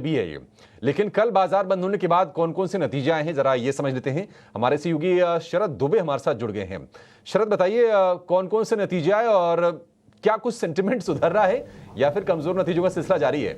भी है ये। लेकिन कल बाजार बंद होने के बाद कौन कौन से नतीजे आए हैं, जरा ये समझ लेते हैं। हमारे सहयोगी शरद दुबे हमारे साथ जुड़ गए हैं। शरद, बताइए कौन कौन से नतीजे आए और क्या कुछ सेंटिमेंट सुधर रहा है या फिर कमजोर नतीजों का सिलसिला जारी है?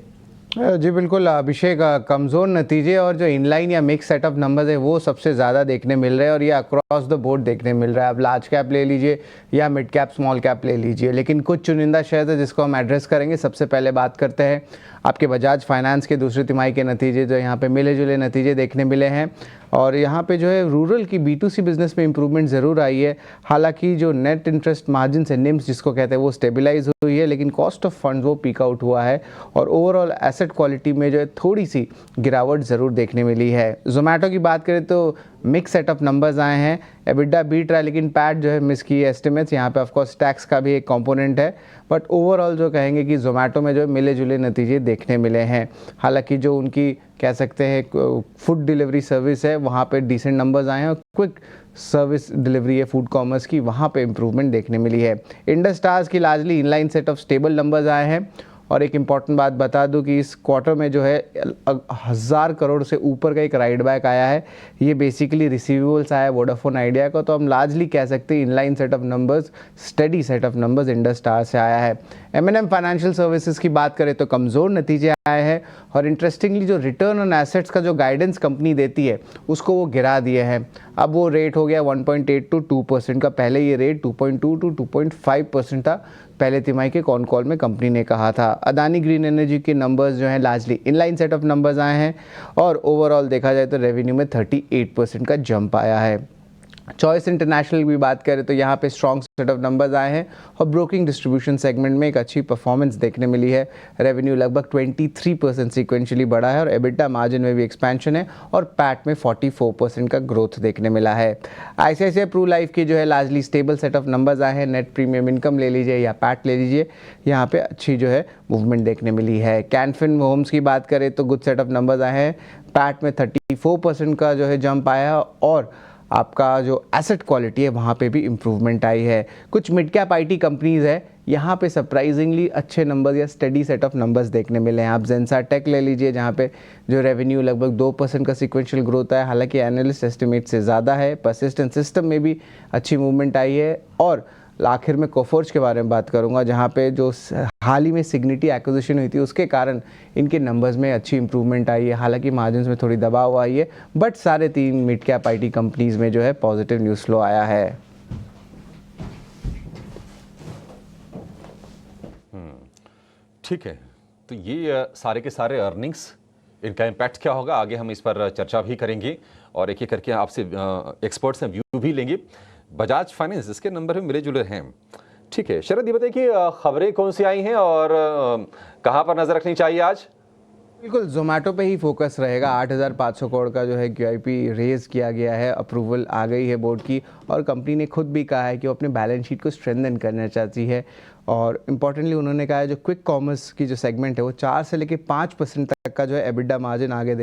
जी बिल्कुल अभिषेक, कमज़ोर नतीजे और जो इनलाइन या मिक्स सेटअप नंबर्स है वो सबसे ज़्यादा देखने मिल रहे हैं और ये अक्रॉस द बोर्ड देखने मिल रहा है। अब लार्ज कैप ले लीजिए या मिड कैप स्मॉल कैप ले लीजिए, लेकिन कुछ चुनिंदा शेयर है जिसको हम एड्रेस करेंगे। सबसे पहले बात करते हैं आपके बजाज फाइनेंस के दूसरी तिमाही के नतीजे, जो यहाँ पे मिले जुले नतीजे देखने मिले हैं। और यहाँ पे जो है रूरल की B2C बिजनेस में इंप्रूवमेंट ज़रूर आई है। हालांकि जो नेट इंटरेस्ट मार्जिन है, निम्स जिसको कहते हैं, वो स्टेबलाइज हुई है, लेकिन कॉस्ट ऑफ फंड वो पीक आउट हुआ है और ओवरऑल एसेट क्वालिटी में जो है थोड़ी सी गिरावट ज़रूर देखने मिली है। जोमेटो की बात करें तो मिक्स सेटअप नंबर्स आए हैं। एबिटा बीट रहा है लेकिन पैट जो है मिस की एस्टिमेट्स। यहाँ पे ऑफकोर्स टैक्स का भी एक कंपोनेंट है, बट ओवरऑल जो कहेंगे कि जोमेटो में जो है मिले जुले नतीजे देखने मिले हैं। हालांकि जो उनकी कह सकते हैं फूड डिलीवरी सर्विस है, वहाँ पे डिसेंट नंबर्स आए हैं और क्विक सर्विस डिलीवरी है फूड कॉमर्स की, वहाँ पे इंप्रूवमेंट देखने मिली है। इंडस टावर्स की largely inline set of stable numbers आए हैं। और एक इम्पॉर्टेंट बात बता दूं कि इस क्वार्टर में जो है 1000 करोड़ से ऊपर का एक राइड बैक आया है। ये बेसिकली रिसीवेबल्स आया है वोडाफोन आइडिया का, तो हम लार्जली कह सकते हैं inline set of numbers, study set of numbers Indus tower से आया है। M&M फाइनेंशियल सर्विसेज की बात करें तो कमज़ोर नतीजे आए हैं और इंटरेस्टिंगली जो रिटर्न ऑन एसेट्स का जो गाइडेंस कंपनी देती है उसको वो गिरा दिए हैं। अब वो रेट हो गया 1.8 to 2% का, पहले ये रेट 2.2 to 2.5% था, पहले तिमाही के कॉन कॉल में कंपनी ने कहा था। अदानी ग्रीन एनर्जी के नंबर्स जो हैं largely inline set of numbers आए हैं और ओवरऑल देखा जाए तो रेवेन्यू में 38% का जंप आया है। चॉइस इंटरनेशनल की बात करें तो यहाँ पे स्ट्रॉन्ग सेट ऑफ नंबर्स आए हैं और ब्रोकिंग डिस्ट्रीब्यूशन सेगमेंट में एक अच्छी परफॉर्मेंस देखने मिली है। रेवेन्यू लगभग 23% सीक्वेंशियली बढ़ा है और एबिटा मार्जिन में भी एक्सपेंशन है और पैट में 44% का ग्रोथ देखने मिला है। ICICI प्रू लाइफ की जो है largely stable set of numbers आए हैं। नेट प्रीमियम इनकम ले लीजिए या पैट ले लीजिए, यहाँ पे अच्छी जो है मूवमेंट देखने मिली है। कैनफिन होम्स की बात करें तो गुड सेट ऑफ नंबर्स आए हैं। पैट में 34% का जो है जंप आया है और आपका जो एसेट क्वालिटी है वहाँ पे भी इम्प्रूवमेंट आई है। कुछ मिड कैप IT कंपनीज़ है, यहाँ पे सरप्राइजिंगली अच्छे नंबर्स या स्टडी सेट ऑफ नंबर्स देखने मिले हैं। आप जेंसा टेक ले लीजिए, जहाँ पे जो रेवेन्यू लगभग 2% का सिक्वेंशियल ग्रोथ है, हालांकि एनालिस्ट एस्टिमेट से ज़्यादा है। परसिस्टेंट सिस्टम में भी अच्छी मूवमेंट आई है। और आखिर में कोफोर्ज के बारे में बात करूंगा, जहाँ पे जो हाल ही में सिग्निटी एक्विजिशन हुई थी उसके कारण इनके नंबर्स में अच्छी इंप्रूवमेंट आई है। हालांकि मार्जिन्स में थोड़ी दबाव आई है, बट सारे 3 मिड कैप IT कंपनीज में जो है पॉजिटिव न्यूज़ फ्लो आया है। ठीक है, तो ये सारे के सारे अर्निंग्स, इनका इम्पैक्ट क्या होगा, आगे हम इस पर चर्चा भी करेंगे और एक एक करके आपसे एक्सपर्ट्स से व्यू भी लेंगे। बजाज फाइनेंस, इसके नंबर भी मिले जुले हैं। ठीक है शरद, ये बताइए कि खबरें कौन सी आई हैं और कहां पर नजर रखनी चाहिए आज? बिल्कुल जोमेटो पे ही फोकस रहेगा। 8,500 करोड़ का जो है QIP रेज किया गया है, अप्रूवल आ गई है बोर्ड की और कंपनी ने खुद भी कहा है कि वो अपने बैलेंस शीट को स्ट्रेंथन करना चाहती है। और इम्पॉर्टेंटली उन्होंने कहा है जो क्विक कॉमर्स की जो सेगमेंट है वो 4 से लेकर 5% तक का जो है एबिटा मार्जिन आगे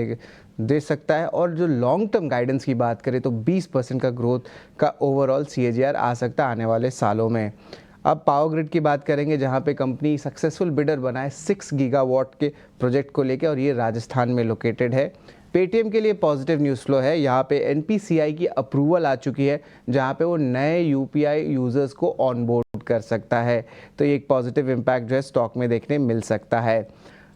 दे सकता है। और जो लॉन्ग टर्म गाइडेंस की बात करें तो 20% का ग्रोथ का ओवरऑल CAGR आ सकता है आने वाले सालों में। अब पावर ग्रिड की बात करेंगे, जहां पे कंपनी सक्सेसफुल बिडर बना है 6 गीगावाट के प्रोजेक्ट को लेकर और ये राजस्थान में लोकेटेड है। पेटीएम के लिए पॉजिटिव न्यूज़ फ्लो है। यहाँ पे NPCI की अप्रूवल आ चुकी है, जहाँ पे वो नए UPI यूज़र्स को ऑनबोर्ड कर सकता है, तो ये एक पॉजिटिव इम्पैक्ट जो है स्टॉक में देखने मिल सकता है।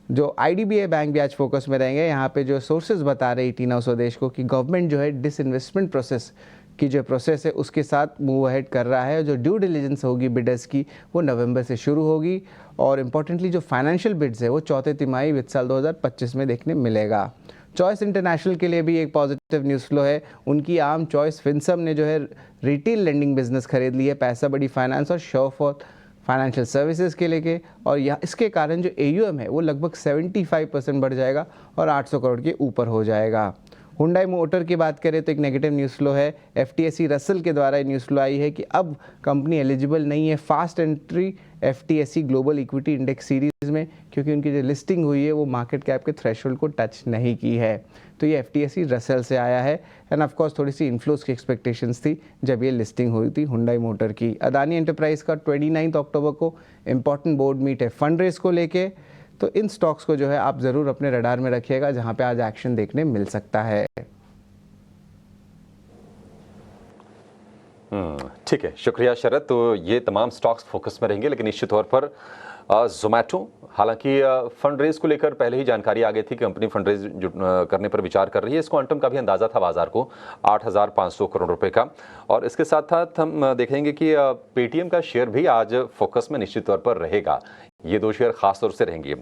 जो IDBI बैंक भी आज फोकस में रहेंगे। यहाँ पे जो सोर्सेज बता रहे हैं टीना स्वदेश को कि गवर्नमेंट जो है डिसइन्वेस्टमेंट प्रोसेस की जो प्रोसेस है उसके साथ मूव अहेड कर रहा है। जो ड्यू डिलिजेंस होगी बिडर्स की वो नवंबर से शुरू होगी और इम्पॉर्टेंटली जो फाइनेंशियल बिड्स है वो चौथे तिमाही वित्त साल 2025 में देखने मिलेगा। चॉइस इंटरनेशनल के लिए भी एक पॉजिटिव न्यूज़ फ्लो है। उनकी आर्म चॉइस फिनसम ने जो है रिटेल लेंडिंग बिजनेस खरीद ली है, पैसा बड़ी फाइनेंस और शॉफॉर्थ फाइनेंशियल सर्विसेज के लेके, और यह इसके कारण जो AUM है वो लगभग 75% बढ़ जाएगा और 800 करोड़ के ऊपर हो जाएगा। हुंडई मोटर की बात करें तो एक नेगेटिव न्यूज़ फ्लो है। FTSE रसल के द्वारा न्यूज़ फ्लो आई है कि अब कंपनी एलिजिबल नहीं है fast entry FTSE global equity index series में, क्योंकि उनकी जो लिस्टिंग हुई है वो मार्केट कैप के थ्रेशोल्ड को टच नहीं की है। तो ये FTSE रसल से आया है एंड ऑफ कोर्स थोड़ी सी इन्फ्लोज की एक्सपेक्टेशंस थी जब ये लिस्टिंग हुई थी हुंडई मोटर की। अदानी एंटरप्राइज का 29 अक्टूबर को इंपॉर्टेंट बोर्ड मीट है फंड रेज को लेके। तो इन स्टॉक्स को जो है आप ज़रूर अपने रडार में रखिएगा, जहाँ पे आज एक्शन देखने मिल सकता है। ठीक है, शुक्रिया शरद। तो ये तमाम स्टॉक्स फोकस में रहेंगे, लेकिन निश्चित तौर पर जोमैटो, हालांकि फंड रेज को लेकर पहले ही जानकारी आ गई थी कि कंपनी फंड रेज करने पर विचार कर रही है। इस क्वांटम का भी अंदाजा था बाजार को 8,500 करोड़ रुपए का। और इसके साथ साथ हम देखेंगे कि पेटीएम का शेयर भी आज फोकस में निश्चित तौर पर रहेगा। ये दो शेयर खास तौर से रहेंगे।